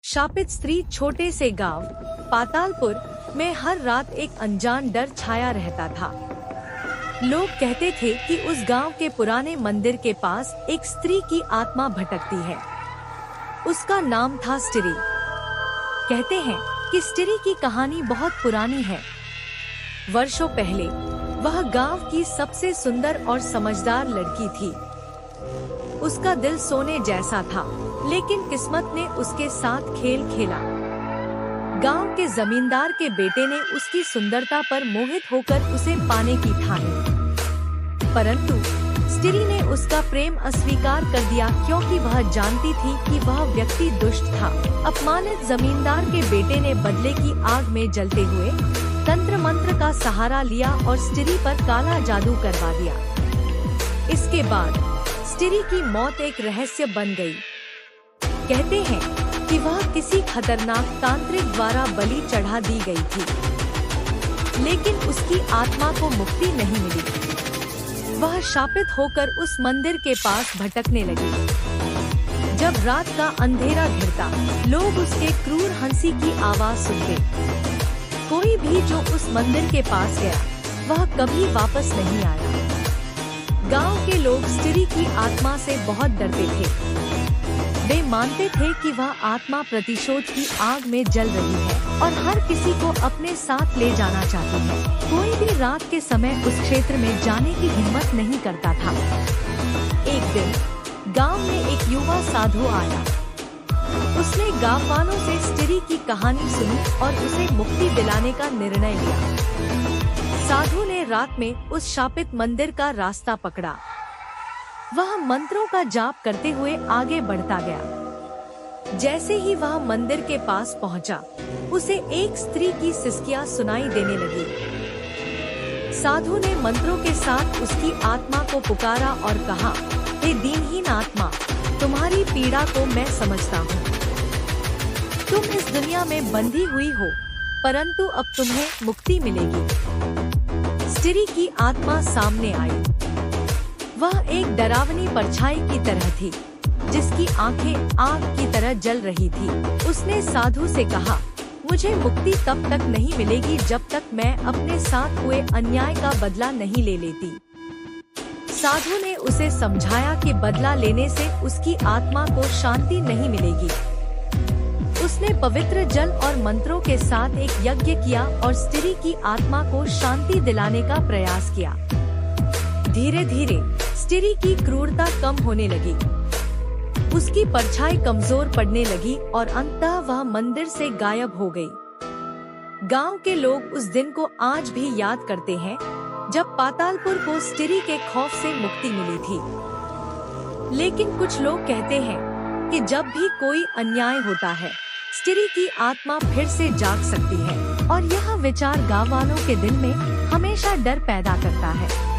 शापित स्त्री छोटे से गांव पातालपुर में हर रात एक अनजान डर छाया रहता था। लोग कहते थे कि उस गांव के पुराने मंदिर के पास एक स्त्री की आत्मा भटकती है। उसका नाम था स्टिरी। कहते हैं कि स्टिरी की कहानी बहुत पुरानी है। वर्षों पहले वह गांव की सबसे सुंदर और समझदार लड़की थी। उसका दिल सोने जैसा था, लेकिन किस्मत ने उसके साथ खेल खेला। गांव के जमींदार के बेटे ने उसकी सुंदरता पर मोहित होकर उसे पाने की ठानी, परंतु स्टिरी ने उसका प्रेम अस्वीकार कर दिया क्योंकि वह जानती थी कि वह व्यक्ति दुष्ट था। अपमानित जमींदार के बेटे ने बदले की आग में जलते हुए तंत्र मंत्र का सहारा लिया और स्टिरी पर काला जादू करवा दिया। इसके बाद स्टिरी की मौत एक रहस्य बन गई। कहते हैं कि वह किसी खतरनाक तांत्रिक द्वारा बलि चढ़ा दी गई थी, लेकिन उसकी आत्मा को मुक्ति नहीं मिली। वह शापित होकर उस मंदिर के पास भटकने लगी। जब रात का अंधेरा घिरता, लोग उसके क्रूर हंसी की आवाज सुनते। कोई भी जो उस मंदिर के पास गया, वह कभी वापस नहीं आया। गांव के लोग स्टिरी की आत्मा से बहुत डरते थे। वे मानते थे कि वह आत्मा प्रतिशोध की आग में जल रही है और हर किसी को अपने साथ ले जाना चाहती है। कोई भी रात के समय उस क्षेत्र में जाने की हिम्मत नहीं करता था। एक दिन गांव में एक युवा साधु आया। उसने गांव वालों से स्टिरी की कहानी सुनी और उसे मुक्ति दिलाने का निर्णय लिया। साधु ने रात में उस शापित मंदिर का रास्ता पकड़ा। वह मंत्रों का जाप करते हुए आगे बढ़ता गया। जैसे ही वह मंदिर के पास पहुंचा, उसे एक स्त्री की सिसकियां सुनाई देने लगी। साधु ने मंत्रों के साथ उसकी आत्मा को पुकारा और कहा, हे दीनहीन आत्मा, तुम्हारी पीड़ा को मैं समझता हूँ। तुम इस दुनिया में बंधी हुई हो, परंतु अब तुम्हें मुक्ति मिलेगी। स्टिरी की आत्मा सामने आई। वह एक डरावनी परछाई की तरह थी, जिसकी आंखें आग की तरह जल रही थी। उसने साधु से कहा, मुझे मुक्ति तब तक नहीं मिलेगी जब तक मैं अपने साथ हुए अन्याय का बदला नहीं ले लेती। साधु ने उसे समझाया कि बदला लेने से उसकी आत्मा को शांति नहीं मिलेगी। उसने पवित्र जल और मंत्रों के साथ एक यज्ञ किया और स्टिरी की आत्मा को शांति दिलाने का प्रयास किया। धीरे धीरे स्टिरी की क्रूरता कम होने लगी। उसकी परछाई कमजोर पड़ने लगी और अंततः वह मंदिर से गायब हो गई। गांव के लोग उस दिन को आज भी याद करते हैं, जब पातालपुर को स्टिरी के खौफ से मुक्ति मिली थी। लेकिन कुछ लोग कहते हैं कि जब भी कोई अन्याय होता है, स्टिरी की आत्मा फिर से जाग सकती है, और यह विचार गांव वालों के दिल में हमेशा डर पैदा करता है।